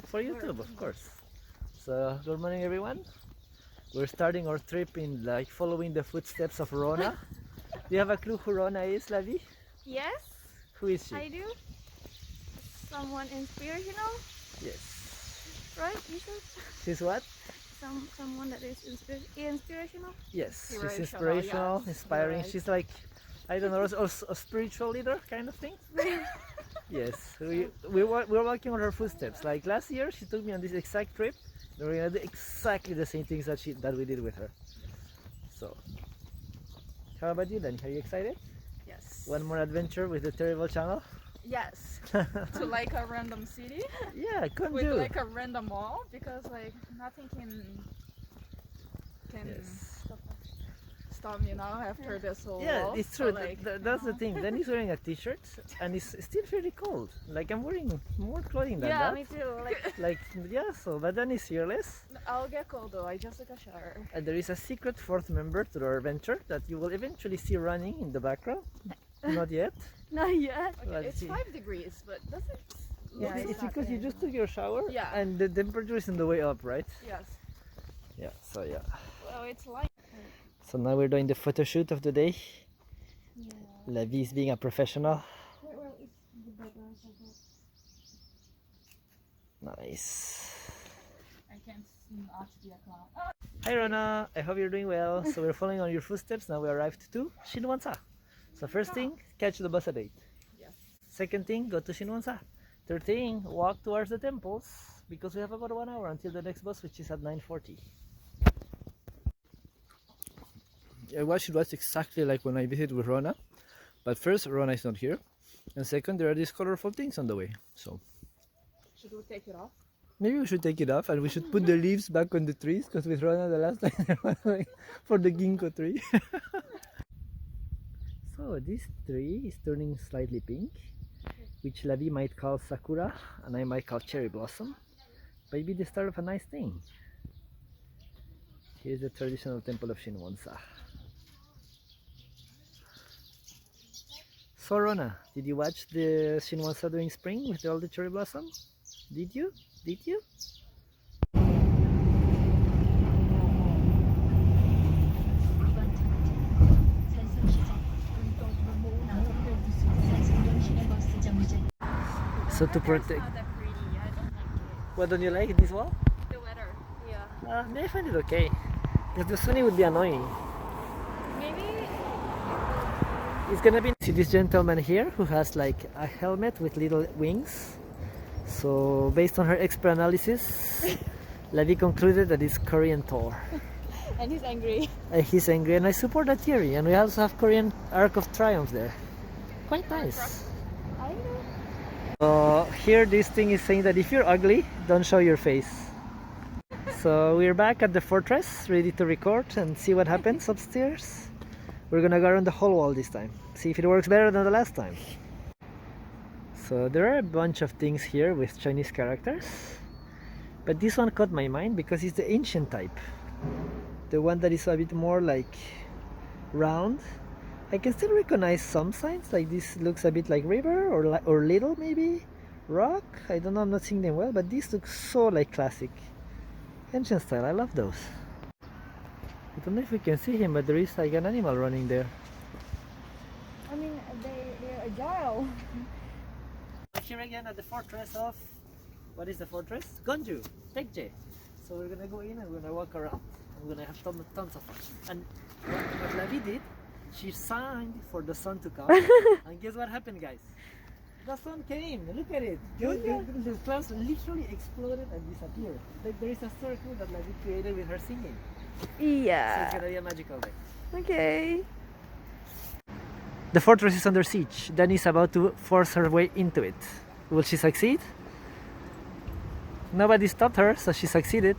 for YouTube, of course. So, good morning, everyone. We're starting our trip in like following the footsteps of Rona. Do you have a clue who Rona is, Lavi? Yes. Who is she? I do. Someone inspirational. Yes. Right? You said? She's what? Someone that is inspirational. Yes, she's Inspirational, inspirational, yes. inspiring. Right. She's like, I don't know, a spiritual leader kind of thing. Yes, we're walking on her footsteps. Like last year, she took me on this exact trip. And we're gonna do exactly the same things that we did with her. So, how about you then? Are you excited? Yes. One more adventure with the Terrible Channel? Yes. To like a random city Yeah, with Gonju. like a random mall because like nothing can Yes. stop you know after this whole Yeah, wall. it's So, true. like, That's the thing. Then he's wearing a t-shirt and it's still pretty cold. Like I'm wearing more clothing than Yeah, that. me too. Like yeah, so but then he's fearless. I'll get cold though. I just took a shower. And there is a secret fourth member to our adventure that you will eventually see running in the background. Not yet. Not yet. Okay, Let's it's see. 5 degrees, but does it? Yeah, look it's not because you bad. just took your shower. Yeah. And the temperature is on the way up, right? Yes. Yeah. So yeah. Well, it's light. So now we're doing the photo shoot of the day. Yeah. Lavi is being a professional. Where is the background of it? Nice. I can't not be a clown. Oh. Hi Rona, I hope you're doing well. So we're following on your footsteps. Now we arrived to Shinwonsa. So first thing, catch the bus at 8. Yes. Second thing, go to Shinwonsa. Third thing, walk towards the temples because we have about 1 hour until the next bus, which is at 9:40. I watched it was exactly like when I visited with Rona, but first Rona is not here, and second there are these colorful things on the way. So Should we take it off? maybe we should take it off and we should put the leaves back on the trees because with Rona the last time there was like for the ginkgo tree. So this tree is turning slightly pink, which Lavi might call sakura and I might call cherry blossom. Maybe the start of a nice thing. Here's the traditional temple of Shinwonsa. So Rona, did you watch the Shinwonsa during spring with all the cherry blossom? Did you? Did you? So to protect. Not that pretty. I don't like What don't you like this wall? it. The weather. Yeah. I find it okay. Because the sunny would be annoying. Maybe. It's gonna be. See this gentleman here who has like a helmet with little wings. So based on her expert analysis, Lavi concluded that it's Korean Thor. And he's angry. He's angry, and I support that theory. And we also have Korean Arc of Triumph there. Quite nice. I know. So here this thing is saying that if you're ugly, don't show your face. So we're back at the fortress, ready to record and see what happens upstairs. We're gonna go around the whole wall this time. See if it works better than the last time. So there are a bunch of things here with Chinese characters. But this one caught my mind because it's the ancient type. The one that is a bit more like round. I can still recognize some signs, like this looks a bit like river or little maybe rock. I don't know, I'm not seeing them well, but these look so like classic ancient style. I love those. I don't know if we can see him, but there is like an animal running there. I mean, they're agile. Here again at the fortress of, what is the fortress? Gonju, Tekje. So we're gonna go in and we're gonna walk around. We're gonna have tons of fun. And what Lavi did, she signed for the sun to come. And guess what happened, guys? The sun came. Look at it. The clouds literally exploded and disappeared. Like there is a circle that Lavi created with her singing. So it's Yeah. gonna be a magical day. Okay. The fortress is under siege. Dani is about to force her way into it. Will she succeed? Nobody stopped her, so she succeeded.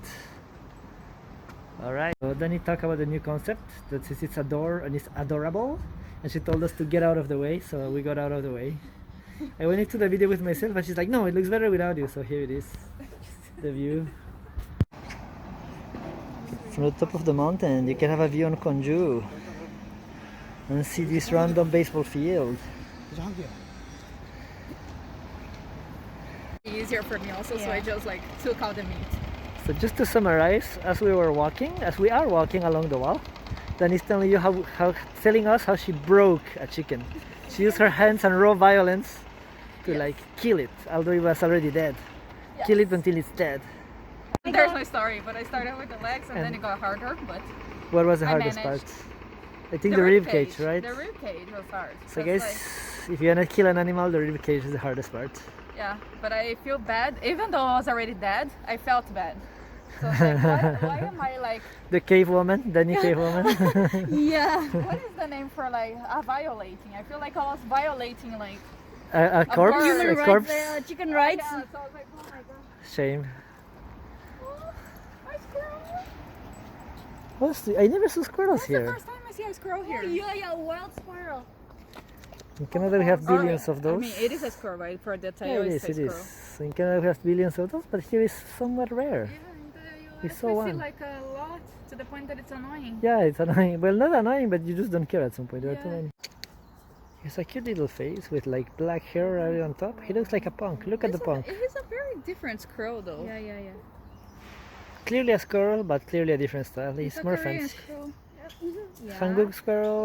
Alright, so Dani talked about the new concept that says it's a door and it's adorable. And she told us to get out of the way, so we got out of the way. I went into the video with myself and she's like, no, it looks better without you. So here it is, the view. From the top of the mountain, you can have a view on Gonju and see this random baseball field. Is easier for me also, so I Yeah. just like took out the meat. So just to summarize, as we are walking along the wall, then he's telling you telling us how she broke a chicken. She used her hands and raw violence to Yes. like kill it, although it was already dead. Kill it until it's dead. There's my story, but I started with the legs and then And- it got harder, but What was the I hardest part? managed. I think the rib cage, right? The rib cage was hard. So 'cause, guys, if you wanna kill an animal, the rib cage is the hardest part. yeah, but I feel bad. Even though I was already dead, I felt bad. So I was like, why am I like, The cave woman, Danny cave woman. Yeah. what is the name for like violating? I feel like I was violating like, a corpse, bird. a Human corpse. rights, chicken rights. yeah, so I was like, oh my god. Shame. Oh, my squirrel. I never saw squirrels It's the here. first time I see a squirrel here. Yeah, wild squirrel. In Canada we have billions of those. I mean, it is a squirrel, right? For the Yeah, tail, it it's is, a it squirrel. is. In Canada we have billions of those, but here is somewhat rare. Yeah, in the We US saw we one. see like a lot to the point that it's annoying. Yeah, it's annoying. Well, not annoying, but you just don't care at some point. There are too Yeah. many. It's a cute little face with like black hair right on top. He looks like a punk. Look at the punk. It is a very different squirrel though. Yeah. Clearly a squirrel, but clearly a different style. He's It's a more Korean fancy. squirrel. Hanguk squirrel.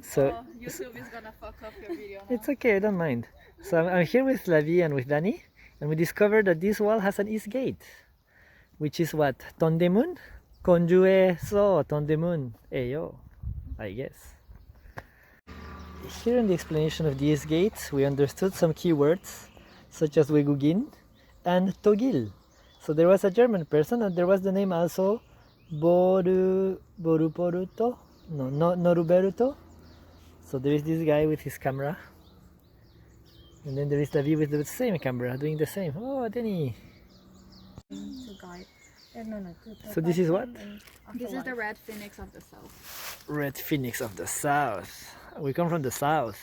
So Oh, YouTube is gonna fuck up your video now. it's okay, I don't mind. So I'm here with Lavi and with Danny, and we discovered that this wall has an east gate, which is what? Tondemun? Konjue so Tondemun eyo, I guess. Here in the explanation of the east gate, we understood some key words, such as Wegugin and Togil. So there was a German person, and there was the name also Boruporuto? No, Noruberuto. So there is this guy with his camera. And then there is David with the same camera doing the same. Oh, Denny. So this is what? This is the red phoenix of the south. Red Phoenix of the South. We come from the south.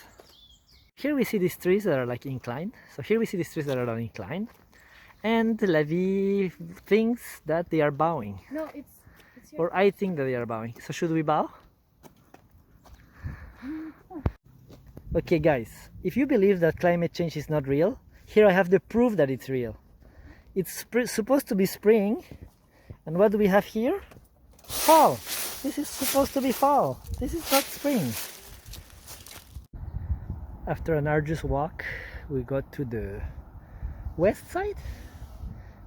Here we see these trees that are like inclined. So here we see these trees that are on incline. And Levi thinks that they are bowing. No, it's your Or I think that they are bowing. So should we bow? Okay guys, if you believe that climate change is not real, here I have the proof that it's real. It's supposed to be spring, and what do we have here? Fall. This is supposed to be fall. This is not spring. After an arduous walk, we got to the west side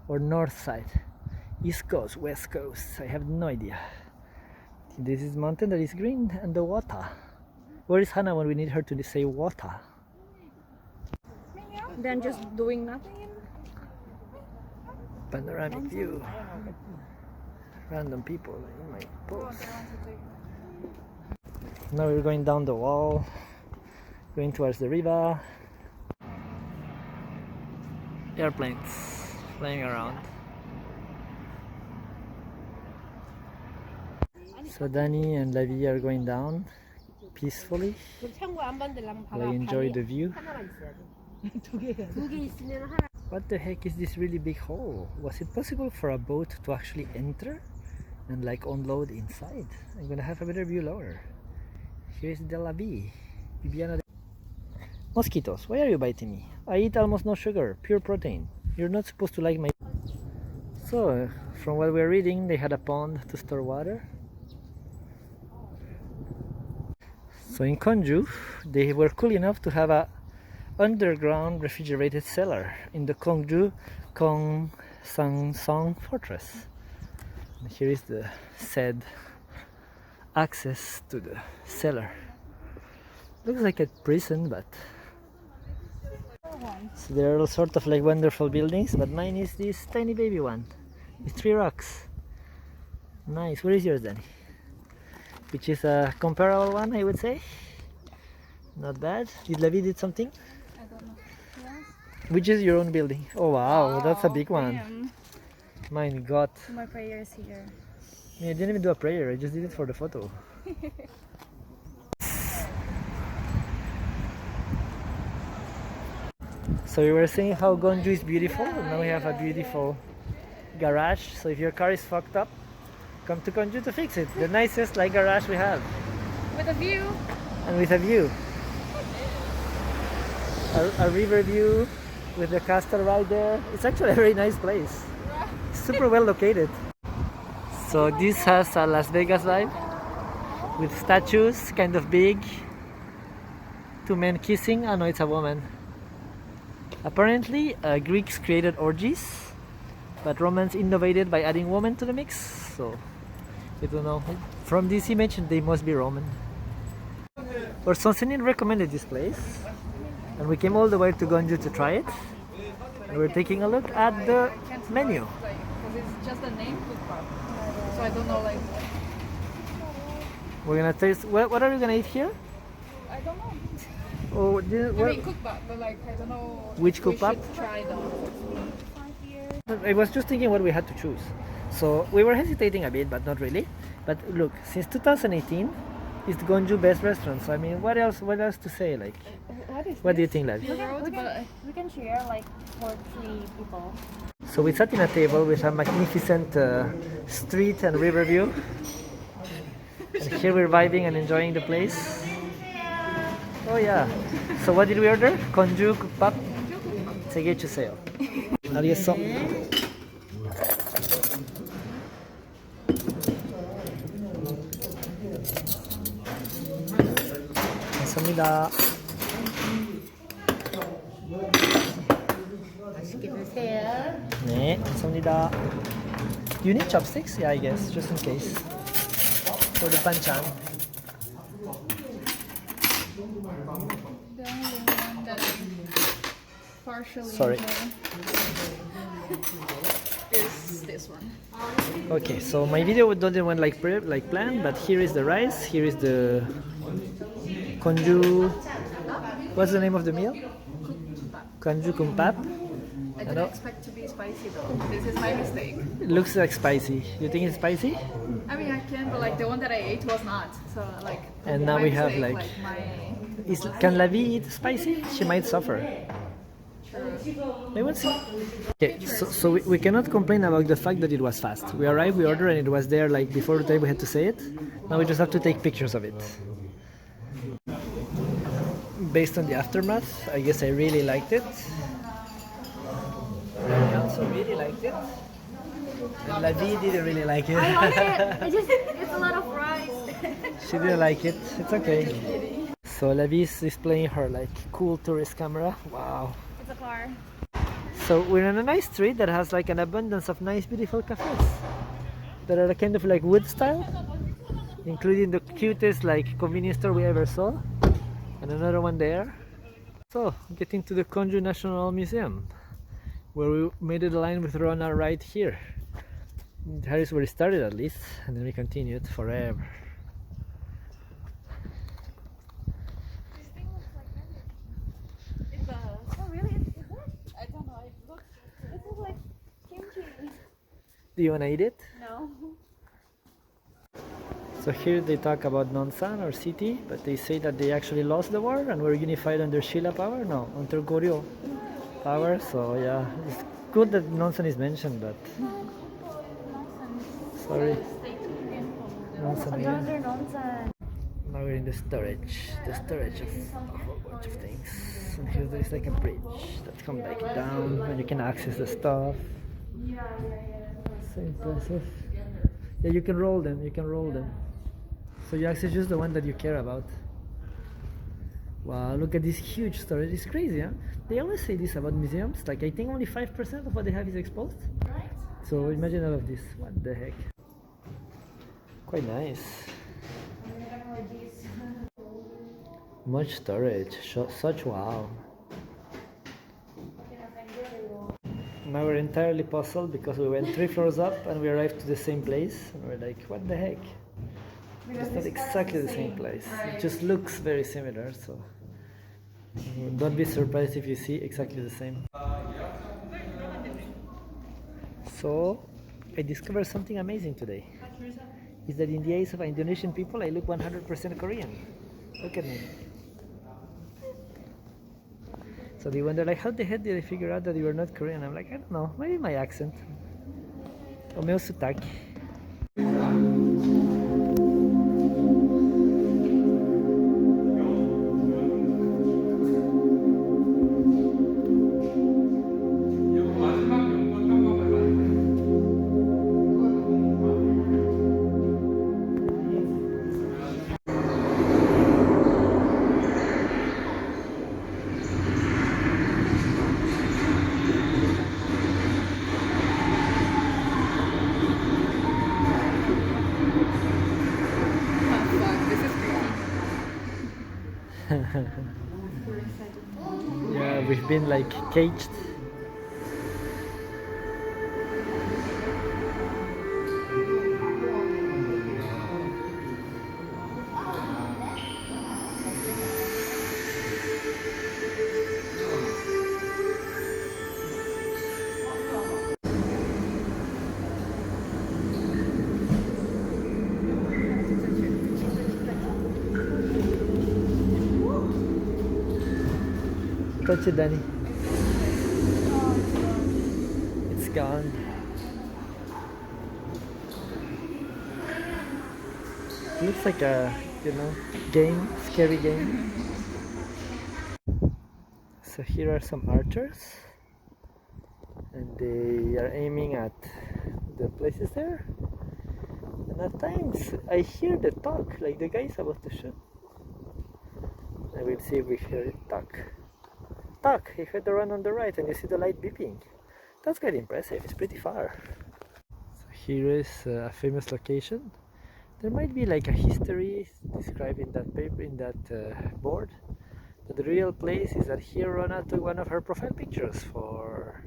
or north side. East coast, west coast, I have no idea. This is mountain that is green and the water. Where is Hannah when we need her to say water? then just doing nothing. Panoramic view. Random people in my post. Now we're going down the wall, going towards the river. Airplanes flying around. So Danny and Lavi are going down peacefully. They enjoy the view. What the heck is this really big hole? Was it possible for a boat to actually enter and like unload inside? I'm gonna have a better view lower. Here's the Lavi. Bibiana. Mosquitoes, why are you biting me? I eat almost no sugar, pure protein. You're not supposed to like my... So, from what we're reading, they had a pond to store water. So in Gonju, they were cool enough to have a underground refrigerated cellar in the Gonju Song Fortress. And here is the said access to the cellar. Looks like a prison, but so there are all sort of like wonderful buildings, but mine is this tiny baby one with 3 rocks. Nice. Where is yours, Danny? Which is a comparable one, I would say. Not bad. Did Lavi did something? I don't know. Which is your own building? Oh wow, that's a big one. Damn. Mine got. My prayers here. I didn't even do a prayer. I just did it for the photo. So we were saying how Gonju is beautiful, and now we have a beautiful garage. So if your car is fucked up, come to Gonju to fix it. The nicest like garage we have, With a view. and with a view. a river view with the castle right there. It's actually a very nice place. Super well located. So this has a Las Vegas vibe with statues, kind of big. Two men kissing. Oh no, it's a woman. Apparently, Greeks created orgies, but Romans innovated by adding women to the mix. So I don't know. From this image, they must be Roman. Our Sonsenin recommended this place, and we came all the way to Gonju to try it. And we're taking a look at the menu. Because it's just the name cookbook. So I don't know like. We're gonna taste. What are we gonna eat here? I don't know. Oh, I mean cookbook, but like I don't know. Which if we cookbook? should try them. I was just thinking what we had to choose. So we were hesitating a bit, but not really. But look, since 2018, it's Gonju best restaurant. So I mean, what else? What else to say? Like, what do you think, Lavi? We can share like for 3 people. So we sat in a table with a magnificent street and river view. And here we're vibing and enjoying the place. Oh yeah. So what did we order? Gonju Kupap. Sige 주세요. 알겠어. 감사합니다. 맛있게 드세요. 네, 감사합니다. Do you need chopsticks? Yeah, I guess, just in case. For the banchan. The only one that I partially Sorry. is this one. Okay, so my video doesn't went like planned, but here is the rice, here is the Gonju. What's the name of the meal? Gonju kumpap. I didn't expect to be spicy though. This is my mistake. It looks like spicy. You think it's spicy? I mean I can, but like the one that I ate was not. So like. And now my we have mistake, like. my. Can Lavi eat spicy? She might suffer. Let's see. Okay, so we cannot complain about the fact that it was fast. We arrived, we ordered, and it was there like before the time we had to say it. Now we just have to take pictures of it. Based on the aftermath, I guess I really liked it. I also really liked it. And Lavi didn't really like it. I like it. It's a lot of rice. She didn't like it. It's okay. So Lavi is playing her like cool tourist camera. Wow. It's a car. So we're in a nice street that has like an abundance of nice beautiful cafes that are kind of like wood style, including the cutest like convenience store we ever saw, and another one there. So getting to the Gonju National Museum, where we made a line with Rona right here. That is where it started at least, and then we continued forever. Oh really? Is it? I don't know. It looks. This is like kimchi. Do you wanna eat it? No. So here they talk about Nonsan or city, but they say that they actually lost the war and were unified under Shilla power? No, under Goryeo power. So yeah, it's good that Nonsan is mentioned, but sorry. Nonsan again. Another nonsense. Now we're in the storage of a whole bunch of things. And here there's like a bridge that comes back down and you can access the stuff. So impressive. Yeah, you can roll them, So you access just the one that you care about. Wow, look at this huge storage. It's crazy, huh? They always say this about museums. Like, I think only 5% of what they have is exposed. So imagine all of this. What the heck? Quite nice. Much storage. Such wow. Now we're entirely puzzled because we went 3 floors up and we arrived to the same place. And we're like, what the heck? It's not exactly the same place. It just looks very similar, so don't be surprised if you see exactly the same. So I discovered something amazing today. Is that in the eyes of Indonesian people I look 100% Korean. Look at me. So they wonder like, how the heck did I figure out that you were not Korean? I'm like, I don't know, maybe my accent. O meu sotaque. Yeah, we've been like caged. Touch it, Danny. It's gone. Looks like a, game, scary game. So here are some archers, and they are aiming at the places there. And at times I hear the talk, like the guy is about to shoot. I will see if we hear it talk. Talk! He heard the run on the right, and you see the light beeping. That's quite impressive. It's pretty far. So here is a famous location. There might be like a history described in that paper, in that board. But the real place is that here Rona took one of her profile pictures for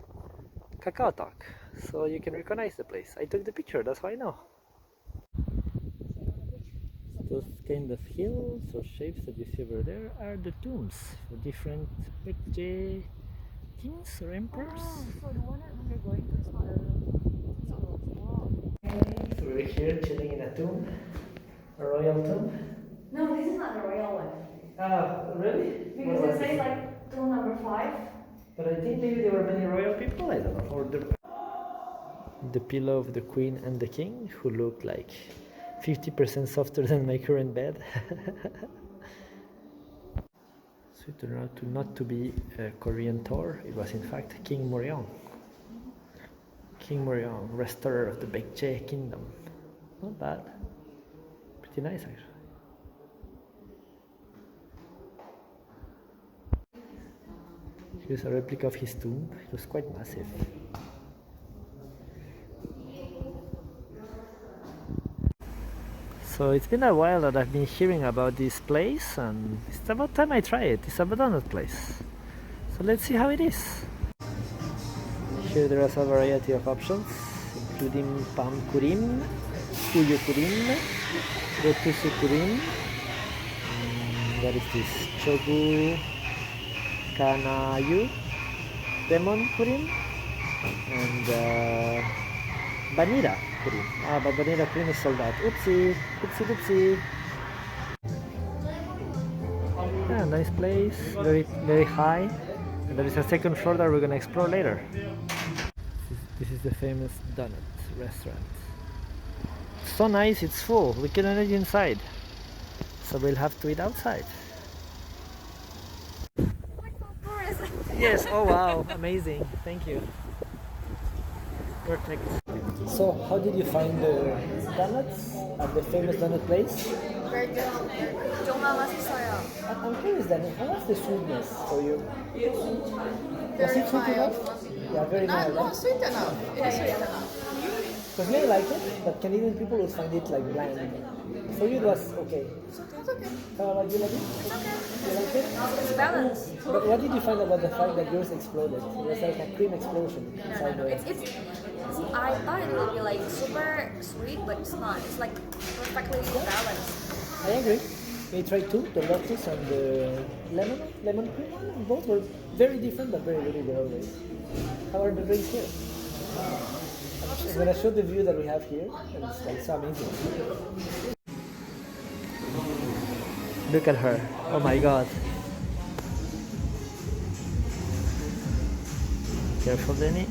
Cacao Talk. So you can recognize the place. I took the picture, that's how I know. Those kind of hills or shapes that you see over there are the tombs for different birthday kings or emperors. So the one that we're going to is not a. So we're here chilling in a tomb, a royal tomb. No, this is not the royal one. Ah, really? Because it says like tomb number 5. But I think maybe there were many royal people, I don't know. Or the pillow of the queen and the king, who looked like 50% softer than my current bed. So it turned out not to be a Korean Thor, it was in fact King Moryeong. King Moryeong, restorer of the Baekje kingdom. Not bad. Pretty nice actually. Here's a replica of his tomb. It was quite massive. So it's been a while that I've been hearing about this place, and it's about time I try it. It's a donut place. So let's see how it is. Here there is a variety of options, including Pam Kurim, Kuyo Kurim, Rotusu Kurim, what is this? Chogu Kanayu, Demon Kurim, and Vanilla Kurim. Ah, but Vanilla Kurim is sold out. Oopsie, oopsie doopsie. Yeah, nice place, very high. And there is a second floor that we're gonna explore later. This is the famous donut restaurant. It's so nice, it's full. We cannot eat inside, so we'll have to eat outside. Yes, oh wow, amazing, thank you. Perfect. So, how did you find the donuts at the famous donut place? Very good. 정말 맛있어요. I'm curious then, how was the sweetness for you? Was it sweet enough? Yeah, very mild. Not sweet enough. It's sweet enough. Because many like it, but Canadian people would find it like bland. For you it was okay. It's okay. How about you, Nabi? You like it? It's balanced. But what did you find about the fact that yours exploded? It was like a cream explosion inside No. the... I thought it would be like super sweet, but it's not. It's like perfectly balanced. I agree. We tried two, the lotus and the lemon cream one. Both were very different, but very good always. How are the drinks here? I'm gonna show the view that we have here, and it's like so amazing. Look at her. Oh my god. Careful, Denny.